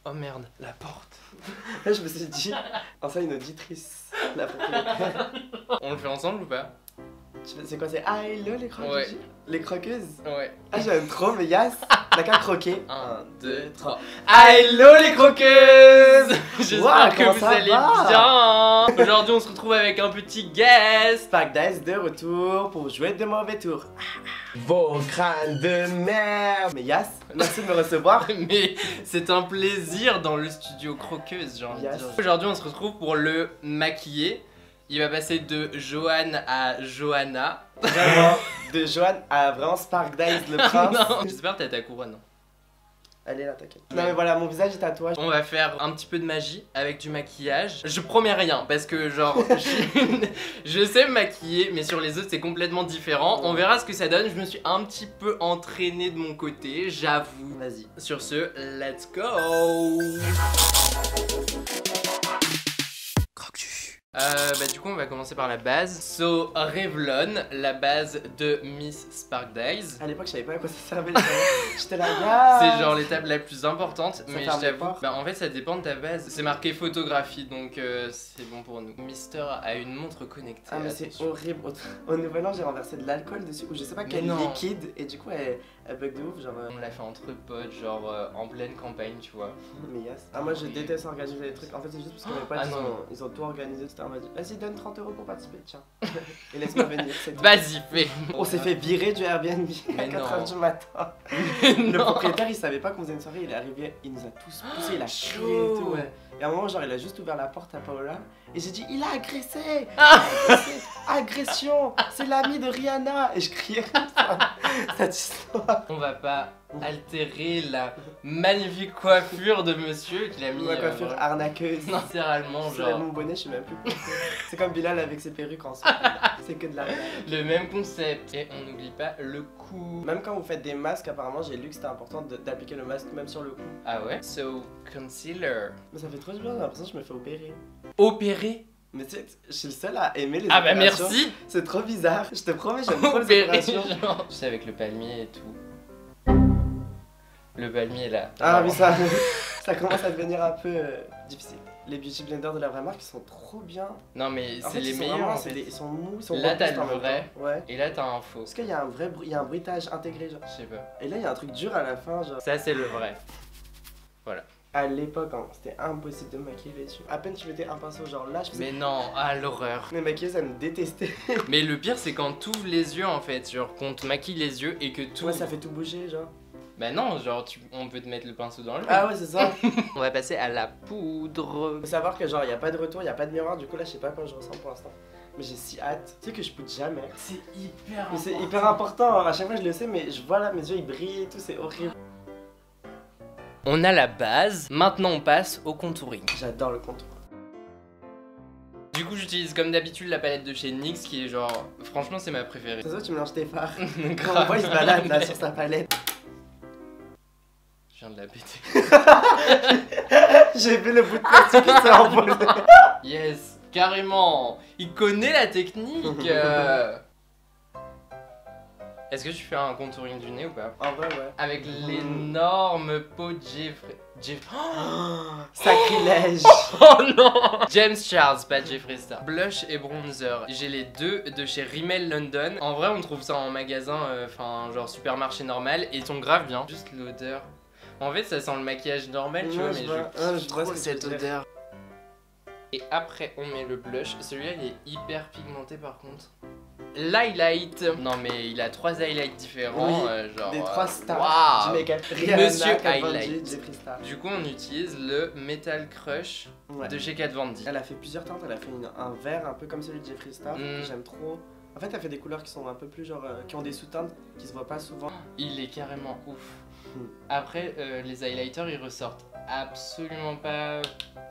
Oh merde, la porte. Là je me suis dit, enfin une auditrice, la propriétaire. On le fait ensemble ou pas? C'est quoi, c'est ah hello les croqueuses? Ouais. Les croqueuses? Ouais. Ah j'aime trop, mais Yas, t'as qu'à croquer. 1, 2, 3. Hello les croqueuses! J'espère que comment vous ça allez va? bien. Aujourd'hui on se retrouve avec un petit guest. Sparkdice de retour pour jouer de mauvais tours. Vos crânes de merde! Mais Yas, merci de me recevoir. Mais c'est un plaisir dans le studio croqueuse, j'ai envie de Yes. dire. Aujourd'hui on se retrouve pour le maquiller. Il va passer de Johan à Johanna. Vraiment, de Johan à vraiment Sparkdice le prince. Non, j'espère que t'as ta couronne. Allez là, t'inquiète. Non mais voilà, mon visage est tatouage. On va faire un petit peu de magie avec du maquillage. Je promets rien parce que genre je sais me maquiller mais sur les autres c'est complètement différent. On verra ce que ça donne. Je me suis un petit peu entraîné de mon côté, j'avoue. Vas-y. Sur ce, let's go. Du coup on va commencer par la base. So Revlon, la base de Miss Sparkdice. À l'époque, je savais pas à quoi ça servait. J'étais là, gars. C'est genre l'étape la plus importante, mais je ferme les t'avoue, portes. en fait ça dépend de ta base. C'est marqué photographie, donc c'est bon pour nous. Mister a une montre connectée. Ah mais c'est attention. horrible. Au nouvel an, j'ai renversé de l'alcool dessus ou je sais pas Mais quel non. liquide et du coup elle bug de ouf genre. On l'a fait entre potes, genre en pleine campagne, tu vois. Mais yes. Ah moi je déteste organiser les trucs. En fait c'est juste parce que mes potes Ah, non. ils ont tout organisé. C'était en mode vas-y donne 30 € pour participer tiens. Et laisse-moi venir. C'est tout. Vas-y, fais. On s'est fait virer du Airbnb à Mais 4h non. du matin. Le Non. propriétaire il savait pas qu'on faisait une soirée, il est arrivé, il nous a tous poussés, il a crié et tout ouais. Et à un moment genre il a juste ouvert la porte à Paola et j'ai dit il a agressé, agression, c'est l'ami de Rihanna et je criais comme ça. Cette histoire. On va pas altérer la magnifique coiffure de monsieur qu'il a mis. Ma coiffure vraiment arnaqueuse. littéralement, C'est genre mon bonnet, je sais même plus pourquoi. C'est comme Bilal avec ses perruques en soi. C'est que de la merde. le même concept. Et on n'oublie pas le cou. Même quand vous faites des masques, apparemment j'ai lu que c'était important d'appliquer le masque même sur le cou. Ah ouais? So, concealer. Mais ça fait trop du bien, j'ai l'impression que je me fais opérer. Opéré? Mais tu sais, je suis le seul à aimer les Ah bah opérations. merci. C'est trop bizarre, je te promets, j'aime trop les Opéré, opérations. genre. Tu sais, avec le palmier et tout. Le palmier là. Ah Genre. oui, ça, ça commence à devenir un peu difficile. Les beauty blenders de la vraie marque ils sont trop bien. Non mais En c'est fait, les ils sont meilleurs vraiment- en fait. ils sont mous, ils sont Là, t'as robustes le en même vrai. temps. Ouais. Et là t'as un faux. Est-ce qu'il y a un vrai il y a un bruitage intégré genre. Je sais pas. Et là il y a un truc dur à la fin genre. Ça c'est le vrai. À l'époque hein, c'était impossible de me maquiller les yeux. À peine je mettais un pinceau genre là je faisais. Mais non, ah l'horreur. Mes maquilleuses elles me détestaient. Mais le pire c'est quand t'ouvres les yeux en fait, genre qu'on te maquille les yeux et que tout... Ouais ça fait tout bouger genre. Bah non, genre on peut te mettre le pinceau dans le... Ah ouais c'est ça. On va passer à la poudre. Faut savoir que genre y a pas de retour, y a pas de miroir, du coup là je sais pas quoi je ressens pour l'instant. Mais j'ai si hâte. Tu sais que je pousse jamais. C'est hyper Mais c'est hyper important, à chaque fois je le sais mais je vois là mes yeux ils brillent et tout, c'est horrible. On a la base, maintenant on passe au contouring. J'adore le contour. Du coup j'utilise comme d'habitude la palette de chez NYX qui est genre... Franchement c'est ma préférée. C'est ça tu mélanges tes fards. Quand on Grave. voit il se balade là sur sa palette. Je viens de la péter. J'ai vu le bout de plastique qui s'est envolé. Yes, carrément. Il connaît la technique. Est-ce que tu fais un contouring du nez ou pas? En vrai ouais. Avec l'énorme pot de Jeffree... Sacrilège. Oh non! James Charles, pas Jeffree Star. Blush et bronzer. J'ai les deux de chez Rimmel London. En vrai, on trouve ça en magasin, enfin genre supermarché normal, et ils sont grave bien. Juste l'odeur. En fait, ça sent le maquillage normal, tu vois, mais je vois ce que cette tu veux dire. odeur. Et après, on met le blush. Celui-là, il est hyper pigmenté par contre. L'highlight. Non, mais il a 3 highlights différents. Oui, genre, des 3 stars waouh. du make-up. Monsieur Rihanna, Kat Von D, Highlight. Jeffree Star. Du coup, on utilise le Metal Crush Ouais. de chez Kat Von D. Elle a fait plusieurs teintes, elle a fait un vert un peu comme celui de Jeffree Star, que j'aime trop. En fait, elle fait des couleurs qui sont un peu plus genre. Qui ont des sous-teintes qui se voient pas souvent. Il est carrément ouf. Après, les highlighters, ils ressortent absolument pas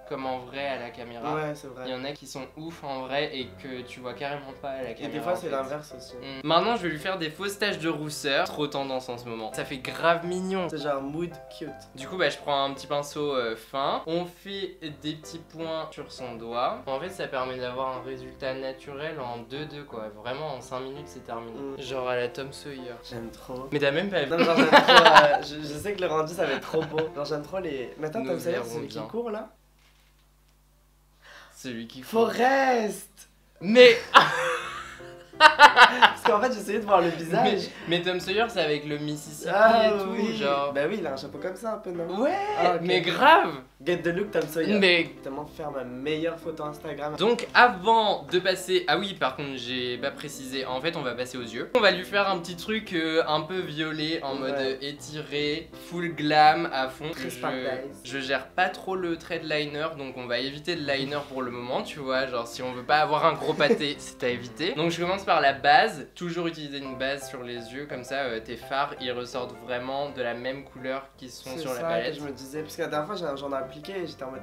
comme en vrai à la caméra. Ouais, c'est Il y vrai. en a qui sont ouf en vrai et que tu vois carrément pas à la caméra. Et des fois, en c'est fait. l'inverse aussi. Maintenant, je vais lui faire des fausses taches de rousseur. Trop tendance en ce moment. Ça fait grave mignon. C'est genre mood cute. Du coup, bah, je prends un petit pinceau fin. On fait des petits points sur son doigt. En fait, ça permet d'avoir un résultat naturel en 2-2 quoi. Vraiment, en 5 minutes, c'est terminé. Genre à la Tom Sawyer. J'aime trop. Mais t'as même pas vu. Non, genre, j'aime trop, je sais que le rendu ça va être trop beau. Genre j'aime trop les... Mais attends, Nous Tom Sawyer, verrons c'est celui qui bien. court là? Celui qui court. Forest! Mais... Parce qu'en fait j'essayais de voir le visage. mais Tom Sawyer c'est avec le Mississippi Ah et tout, oui. genre... Bah oui, il a un chapeau comme ça un peu, non? Ouais, Ah, ok. mais grave. Get the look Tom Sawyer. Mais... Tellement faire ma meilleure photo Instagram. Donc avant de passer... Ah oui, par contre j'ai pas précisé, en fait on va passer aux yeux. On va lui faire un petit truc un peu violet, en mode étiré, full glam à fond. Très Paradise. Je gère pas trop le trait de liner, donc on va éviter le liner pour le moment, tu vois. Genre si on veut pas avoir un gros pâté, c'est à éviter. Donc je commence par la base, toujours utiliser une base sur les yeux, comme ça tes fards ils ressortent vraiment de la même couleur qu'ils sont sur la palette. Que je me disais, parce que la dernière fois j'en ai appliqué et j'étais en mode...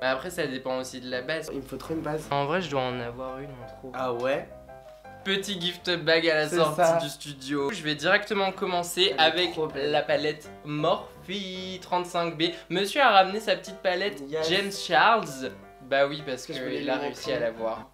Mais après ça dépend aussi de la base. Il me faut trop une base. En vrai je dois en avoir une en trop. Ah ouais? Petit gift bag à la C'est sortie ça. du studio. Je vais directement commencer Elle est avec trop belle. la palette Morphe 35B. Monsieur a ramené sa petite palette Yes. James Charles. Bah oui, parce Que je voulais qu'il lui a montrer. réussi à l'avoir.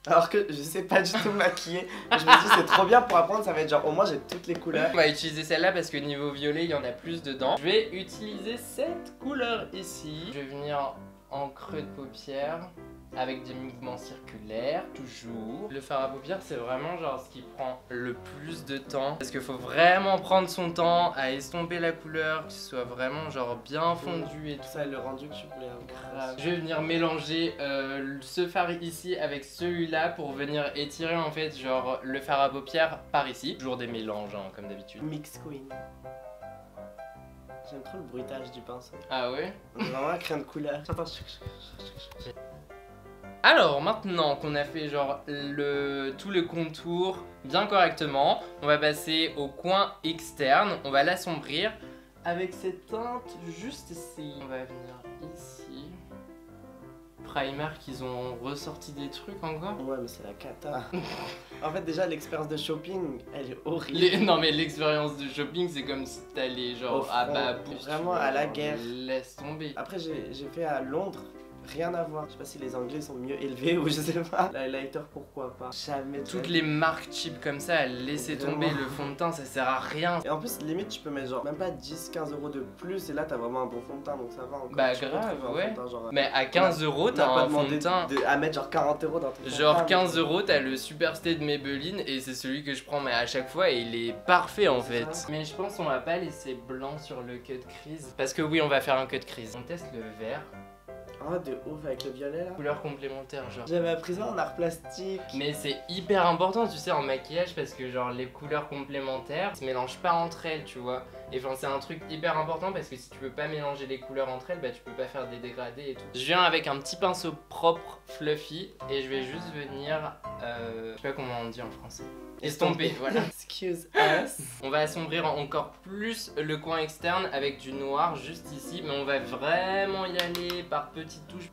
Alors que je sais pas du tout maquiller. Je me dis c'est trop bien pour apprendre, ça va être genre au moins j'ai toutes les couleurs. On va utiliser celle-là parce que niveau violet, il y en a plus dedans. Je vais utiliser cette couleur ici. Je vais venir en creux de paupière avec des mouvements circulaires, toujours. Le fard à paupières, c'est vraiment genre ce qui prend le plus de temps parce qu'il faut vraiment prendre son temps à estomper la couleur, que ce soit vraiment genre bien fondu et tout. Ça le rendu que je voulais avoir. Je vais venir mélanger ce fard ici avec celui-là pour venir étirer en fait genre le fard à paupières par ici. Toujours des mélanges hein, comme d'habitude. Mix Queen. J'aime trop le bruitage du pinceau. Ah ouais? Vraiment un crayon de couleur. Attends, Alors maintenant qu'on a fait genre tout le contour bien correctement, on va passer au coin externe, on va l'assombrir avec cette teinte juste ici. On va venir ici. Primark, ils ont ressorti des trucs encore. Ouais mais c'est la cata. En fait déjà l'expérience de shopping elle est horrible. Non mais l'expérience de shopping c'est comme si t'allais genre Au à front, Babou. vraiment à la guerre. Laisse tomber. Après j'ai fait à Londres. Rien à voir. Je sais pas si les Anglais sont mieux élevés ou je sais pas. L'highlighter pourquoi pas. Jamais. de Toutes la vie. les marques cheap comme ça, laissez tomber Vraiment. le fond de teint, ça sert à rien. Et en plus limite tu peux mettre genre même pas 10-15 € de plus et là t'as vraiment un bon fond de teint donc ça va encore. Bah, Tu peux grave, trouver un ouais. fond de teint, genre, Mais à 15 € on t'as n'a pas un fond de demandé teint. à mettre genre 40 € dans ton fond de Genre teint, 15 € t'as le Super Stay de Maybelline et c'est celui que je prends mais à chaque fois et il est parfait en C'est fait. ça. Mais je pense qu'on va pas laisser blanc sur le cut crease. Parce que oui on va faire un cut crease. On teste le vert. Oh de ouf avec le violet là. Couleur complémentaire genre. J'avais appris ça en art plastique. Mais c'est hyper important tu sais en maquillage parce que genre les couleurs complémentaires se mélangent pas entre elles tu vois. Et enfin c'est un truc hyper important parce que si tu peux pas mélanger les couleurs entre elles bah tu peux pas faire des dégradés et tout. Je viens avec un petit pinceau propre fluffy et je vais juste venir je sais pas comment on dit en français. Estomper, voilà. Excuse us. On va assombrir encore plus le coin externe avec du noir juste ici, mais on va vraiment y aller par petites touches.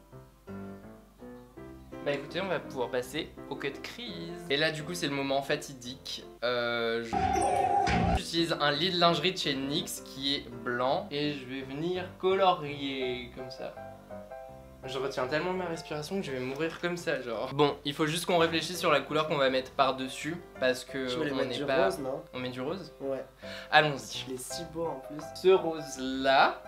Bah écoutez, on va pouvoir passer au cut crease. Et là du coup c'est le moment fatidique. J'utilise un lit de lingerie de chez NYX qui est blanc et je vais venir colorier comme ça. Je retiens tellement ma respiration que je vais mourir comme ça genre. Bon, il faut juste qu'on réfléchisse sur la couleur qu'on va mettre par dessus parce que Je voulais on mettre n'est du pas. rose non? On met du rose? Ouais. Allons-y. Il est si beau en plus. Ce rose là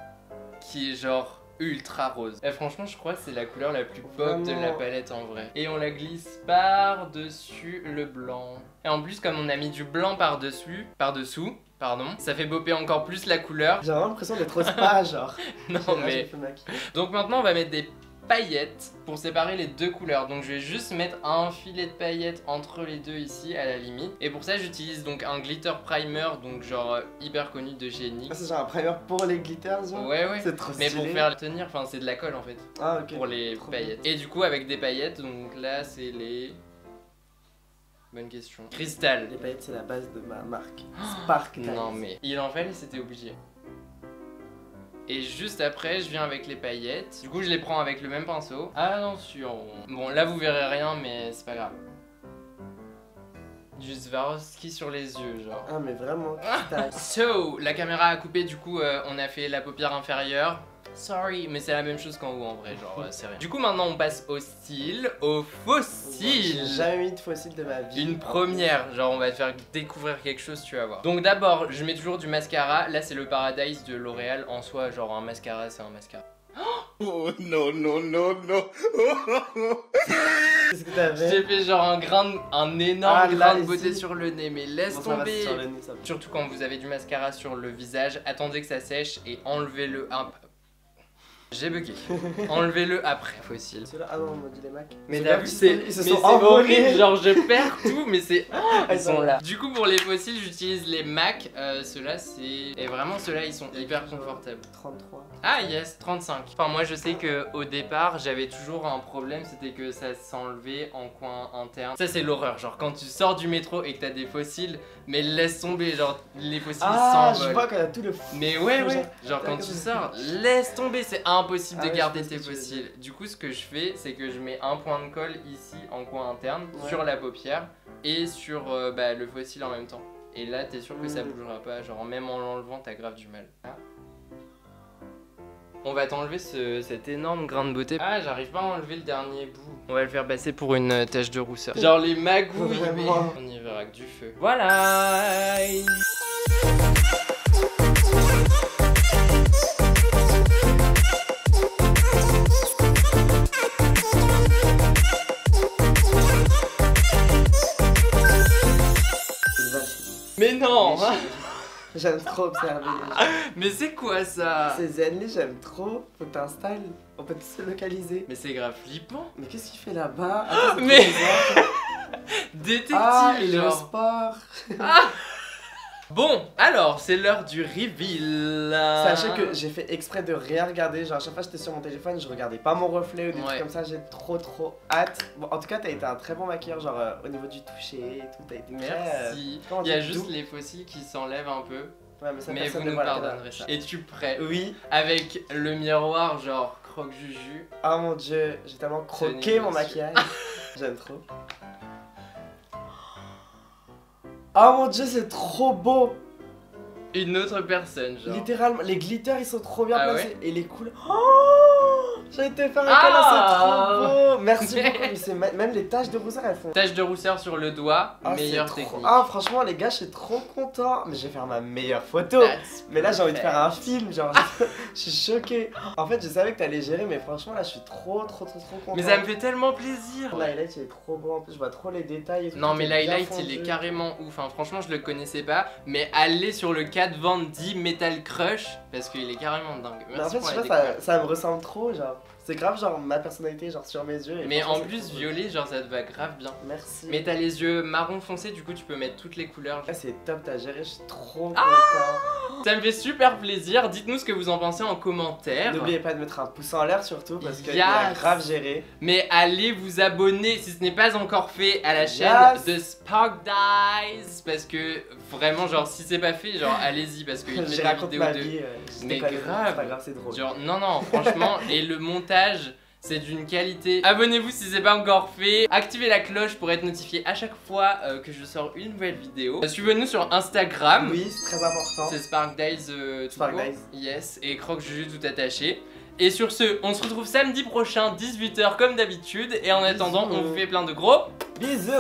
qui est genre ultra rose. Et franchement je crois que c'est la couleur la plus pop de la Vraiment. palette en vrai. Et on la glisse par dessus le blanc. Et en plus comme on a mis du blanc par dessous, pardon, ça fait bopper encore plus la couleur. J'ai vraiment l'impression d'être au spa genre. Non Là, mais j'ai fait maquiller. donc maintenant on va mettre des paillettes pour séparer les deux couleurs. Donc je vais juste mettre un filet de paillettes entre les deux ici à la limite. Et pour ça j'utilise donc un glitter primer donc genre hyper connu de chez Ah, NYX. c'est genre un primer pour les glitters genre. Ouais ouais. C'est trop Mais stylé. pour faire tenir, enfin c'est de la colle en fait. Ah ok. Pour les Trop paillettes. Et du coup avec des paillettes, donc là c'est les... Bonne question. Cristal. Les paillettes c'est la base de ma marque. Spark Tiles. Non mais il en fallait, c'était obligé. Et juste après, je viens avec les paillettes. Du coup, je les prends avec le même pinceau. Attention. Bon, là, vous verrez rien, mais c'est pas grave. Du Swarovski sur les yeux, genre. Ah mais vraiment cristal. So, la caméra a coupé, du coup, on a fait la paupière inférieure. Sorry, mais c'est la même chose qu'en haut en vrai, genre c'est rien. Du coup maintenant on passe au style, au fossile. J'ai jamais mis de fossile de ma vie. Une première, genre on va te faire découvrir quelque chose, tu vas voir. Donc d'abord, je mets toujours du mascara. Là c'est le Paradise de L'Oréal. En soi, genre un mascara, c'est un mascara. Oh non, non, non, non. Qu'est-ce que t'avais? J'ai fait genre un énorme grain de beauté ici. sur le nez, mais laisse Bon, ça va, tomber. c'est sur le nez, ça va. Surtout quand vous avez du mascara sur le visage, attendez que ça sèche et enlevez-le un peu. J'ai bugué. Enlevez-le après, fossile. Ceux-là, ah non, on m'a dit les Mac. Mais Ceux-là, t'as vu, ils se mais sont c'est envolés. horrible, genre je perds tout, mais c'est... Ah, ils sont là. Du coup pour les fossiles, j'utilise les MAC, ceux-là c'est... Et vraiment ceux-là ils sont hyper confortables. 33. Ah yes, 35. Enfin moi je sais que au départ j'avais toujours un problème, c'était que ça s'enlevait en coin interne. Ça c'est l'horreur, genre quand tu sors du métro et que t'as des fossiles, mais laisse tomber, genre les fossiles Ah, je s'envolent. vois qu'on a tout le... Mais ouais, genre quand tu sors, laisse tomber, c'est impossible Ah de ouais, garder je vois tes ce que tu veux fossiles. Du coup, ce que je fais, c'est que je mets un point de colle ici en coin interne, Ouais. sur la paupière et sur le fossile en même temps. Et là, t'es sûr que ça Mhm. bougera pas, genre même en l'enlevant, t'as grave du mal. Ah. On va t'enlever cet énorme grain de beauté. Ah, j'arrive pas à enlever le dernier bout. On va le faire passer pour une tache de rousseur. Genre les magouilles, mais Vraiment. on y verra que du feu. Voilà. Mais non. J'aime trop observer les gens. Mais c'est quoi ça? Ces Zenly, j'aime trop. Faut que t'installes. On peut tous se localiser. Mais c'est grave flippant. Mais qu'est-ce qu'il fait là-bas? Attends, c'est Mais- trop bizarre. Détective, Ah, il est au genre. sport. Bon, alors, c'est l'heure du reveal. Sachez que j'ai fait exprès de rien regarder. Genre, à chaque fois que j'étais sur mon téléphone, je regardais pas mon reflet ou des Ouais. trucs comme ça. J'ai trop hâte. Bon, en tout cas, t'as été un très bon maquilleur. Genre, au niveau du toucher et tout. T'as été très. Merci. comment on Il y a dit, juste doux. les fossiles qui s'enlèvent un peu. Ouais, mais ça, Mais personne vous ne nous voit la pardonnerez. caméra. Es-tu prêt? Oui. Avec le miroir, genre croque-juju. Oh mon dieu, j'ai tellement croqué Tenez, mon monsieur. maquillage. J'aime trop. Oh mon dieu, c'est trop beau. Une autre personne, genre. Littéralement, les glitters ils sont trop bien Ah placés. Et les couleurs. Oh, j'ai été faire un câlin, c'est trop beau. Merci Mais- beaucoup. Mais c'est même les taches de rousseur elles font. Tache de rousseur sur le doigt, Ah, c'est meilleure trop- technique. Ah, franchement, les gars, je suis trop content. Mais je vais faire ma meilleure photo. That's Mais là, j'ai envie de faire un perfect. film. Genre, je suis choquée. En fait, je savais que t'allais gérer, mais franchement, là, je suis trop content. Mais ça me fait tellement plaisir. L'highlight, il est trop beau. En plus, je vois trop les détails et tout. Non tout mais est bien l'highlight il fondu. est carrément ouf, hein. Franchement je le connaissais pas, mais allez sur le Kat Von D Metal Crush parce qu'il est carrément dingue. Mais en Merci fait, pour je la sais pas, découverte. ça me ressemble trop, genre. C'est grave, genre, ma personnalité, genre, sur mes yeux. Et Mais franchement, en c'est plus trop beau. violet, genre ça te va grave bien. Merci. Mais t'as les yeux marron foncé, du coup tu peux mettre toutes les couleurs. Ah, c'est top, t'as géré, je suis trop Ah content. Ça me fait super plaisir, dites-nous ce que vous en pensez en commentaire. N'oubliez pas de mettre un pouce en l'air surtout parce qu'il Yes. a grave géré. Mais allez vous abonner si ce n'est pas encore fait à la chaîne Yes. de Spark Dice. Parce que vraiment genre si c'est pas fait, genre allez-y parce qu'il J'ai fait des raconté vidéos ma de... vie. Je Mais déconne, grave. C'est pas grave, c'est drôle. Genre, non, franchement, et le montage, c'est d'une qualité. Abonnez-vous si c'est pas encore fait. Activez la cloche pour être notifié à chaque fois que je sors une nouvelle vidéo. Suivez-nous sur Instagram. Oui, c'est très important. C'est Spark Dice tout Spark court. Dice. Yes, et Croque Juju tout attaché. Et sur ce, on se retrouve samedi prochain, 18h comme d'habitude. Et en attendant, on vous fait plein de gros Bisous.